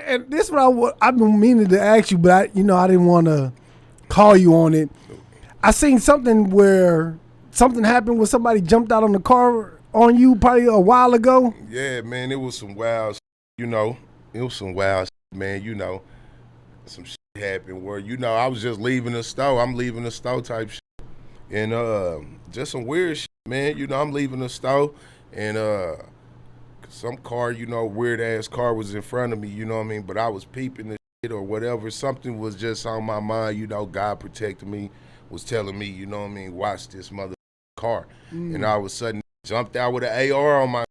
And this is what I've been meaning to ask you, but I didn't want to call you on it. I seen something where something happened where somebody jumped out on the car on you probably a while ago. Yeah, man, it was some wild, you know. It was some wild, man, you know. Some shit happened where, you know, I was just leaving the store. I'm leaving the store type shit. And just some weird shit, man. You know, I'm leaving the store and some car, you know, weird ass car was in front of me, you know what I mean? But I was peeping the shit or whatever. Something was just on my mind, you know, God protected me, was telling me, you know what I mean, watch this mother car. And all of a sudden jumped out with an AR on my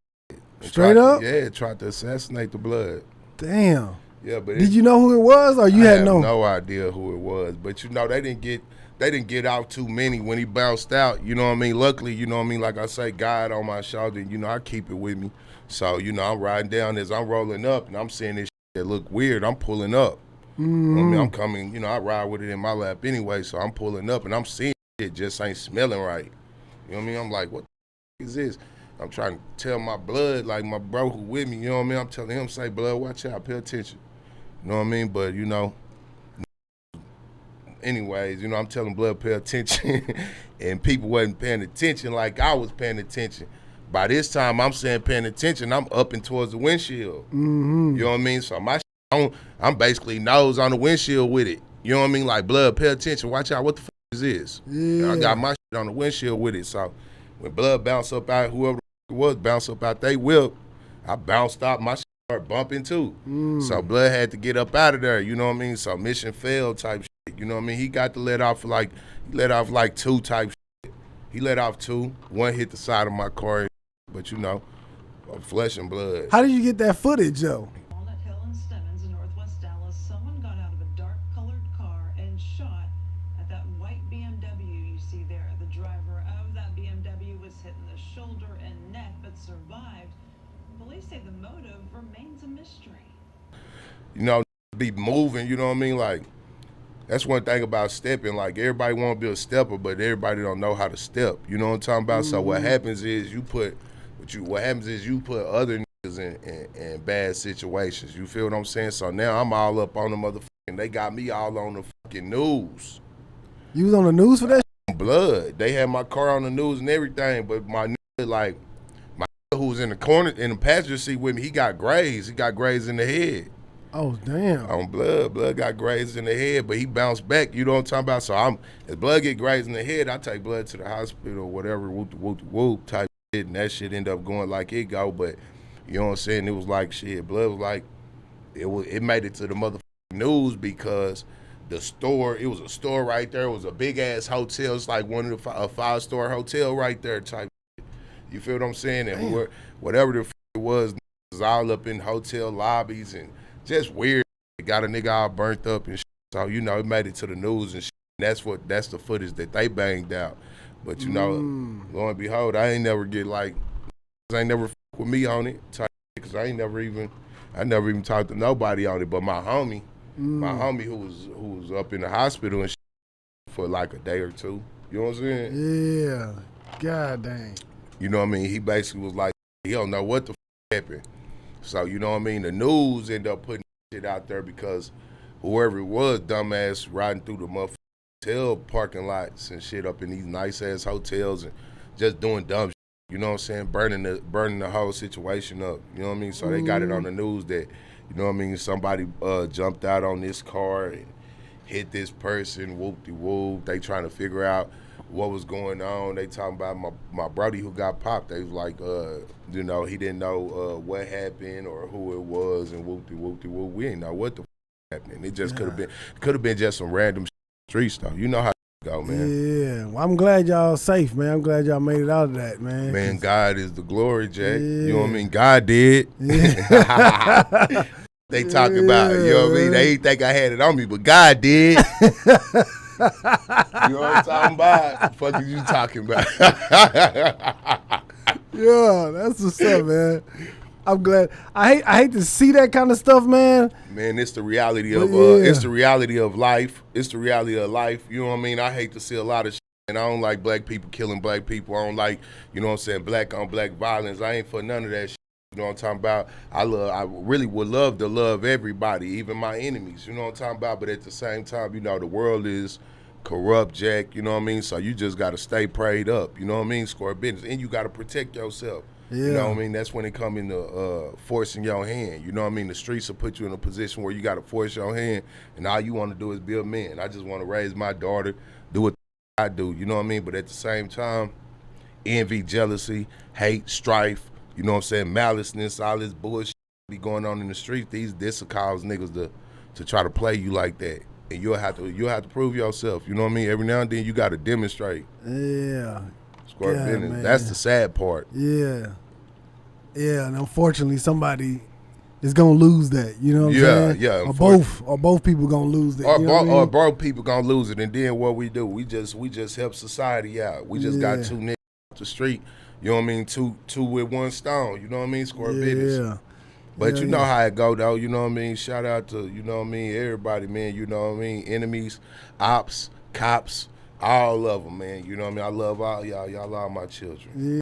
Straight up? Tried to assassinate the blood. Damn. Yeah, but did you know who it was, or you had no idea who it was? But you know, they didn't get out too many when he bounced out. You know what I mean? Luckily, you know what I mean. Like I say, God on my shoulder. You know, I keep it with me. So you know, I'm riding down as I'm rolling up, and I'm seeing this shit that look weird. I'm pulling up. You know what I mean? I'm coming. You know, I ride with it in my lap anyway. So I'm pulling up, and I'm seeing it just ain't smelling right. You know what I mean? I'm like, what the is this? I'm trying to tell my blood, like my bro who with me. You know what I mean? I'm telling him, say, blood, watch out, pay attention. You know what I mean? But, you know, anyways, you know, I'm telling blood, pay attention. And people wasn't paying attention like I was paying attention. By this time, I'm saying paying attention, I'm up and towards the windshield. You know what I mean? So my shit I'm basically nose on the windshield with it. You know what I mean? Like, blood, pay attention. Watch out. What the fuck is this? Yeah. I got my shit on the windshield with it. So when blood bounced up out, whoever it was bounced up out they whip, I bounced out, my shit started bumping too. So blood had to get up out of there, you know what I mean? So mission failed type shit, you know what I mean? He got to let off like two type shit. He let off two. One hit the side of my car, but you know, flesh and blood. How did you get that footage though? Walnut Hill and Stemmons in northwest Dallas, someone got out of a dark-colored car and shot at that white BMW you see there. The driver of that BMW was hit in the shoulder and neck, but survived. Police say the motive remains a mystery. You know, be moving, you know what I mean? Like, that's one thing about stepping. Like, everybody want to be a stepper, but everybody don't know how to step. You know what I'm talking about? So what happens is you put other niggas in bad situations. You feel what I'm saying? So now I'm all up on the motherfucking, they got me all on the fucking news. You was on the news for that? Blood. They had my car on the news and everything, but my nigga, like, my nigga who was in the corner, in the passenger seat with me, he got grazed. He got grazed in the head. Oh, damn. On blood got grazed in the head, but he bounced back, you know what I'm talking about? So if blood get grazed in the head, I take blood to the hospital or whatever, whoop type shit, and that shit end up going like it go, but you know what I'm saying? It was like shit, blood was like, it made it to the motherfucking news because the store, it was a store right there, it was a big ass hotel, it's like one of the a 5-star hotel right there type shit. You feel what I'm saying? And whatever the it was all up in hotel lobbies and just weird. It got a nigga all burnt up and shit. So, you know, it made it to the news and shit. That's the footage that they banged out. But, you know, lo and behold, I ain't never get like, I ain't never with me on it. Because I never even talked to nobody on it. But my homie who was up in the hospital and shit for like a day or two. You know what I'm saying? Yeah. God dang. You know what I mean? He basically was like, he don't know what the happened. So, you know what I mean? The news ended up putting shit out there because whoever it was, dumbass, riding through the motherfucking hotel parking lots and shit up in these nice-ass hotels and just doing dumb shit. You know what I'm saying? Burning the whole situation up. You know what I mean? So they got it on the news that, you know what I mean, somebody jumped out on this car and hit this person, whoop-de-whoop. They trying to figure out what was going on. They talking about my brody who got popped. They was like, you know, he didn't know what happened or who it was, and whoop-de-whoop. We didn't know what the happened. It just could have been just some random street stuff. You know how it go, man. Yeah. Well, I'm glad y'all safe, man. I'm glad y'all made it out of that, man. Man, God is the glory, Jack. You know what I mean? God did. Yeah. They talking about, you know what I mean? They ain't think I had it on me, but God did. You know what I'm talking about? The fuck is you talking about? Yeah, that's what's up, man. I'm glad. I hate to see that kind of stuff, man. Man, it's the reality of it's the reality of life. It's the reality of life. You know what I mean? I hate to see a lot of shit. And I don't like black people killing black people. I don't like, you know what I'm saying, black on black violence. I ain't for none of that shit. You know what I'm talking about? I really would love to love everybody, even my enemies. You know what I'm talking about? But at the same time, you know, the world is corrupt, Jack. You know what I mean? So you just got to stay prayed up. You know what I mean? Score business, and you got to protect yourself. Yeah. You know what I mean? That's when it come into forcing your hand. You know what I mean? The streets will put you in a position where you got to force your hand, and all you want to do is be a man. I just want to raise my daughter, do what I do. You know what I mean? But at the same time, envy, jealousy, hate, strife, you know what I'm saying, maliceness, all this bullshit be going on in the streets. This will cause niggas to try to play you like that. And you'll have to prove yourself. You know what I mean? Every now and then you gotta demonstrate. Yeah. Square God, business. man. That's the sad part. Yeah. Yeah, and unfortunately somebody is gonna lose that. You know what I'm saying? Yeah. Or both people gonna lose that. Or both people gonna lose it, and then what we do? We just help society out. We just got two niggas off the street. You know what I mean? Two with one stone. You know what I mean? Square business. Yeah. But you know how it go though. You know what I mean? Shout out to, you know what I mean, everybody, man. You know what I mean? Enemies, ops, cops, all of them, man. You know what I mean? I love all y'all. Y'all are my children. Yeah.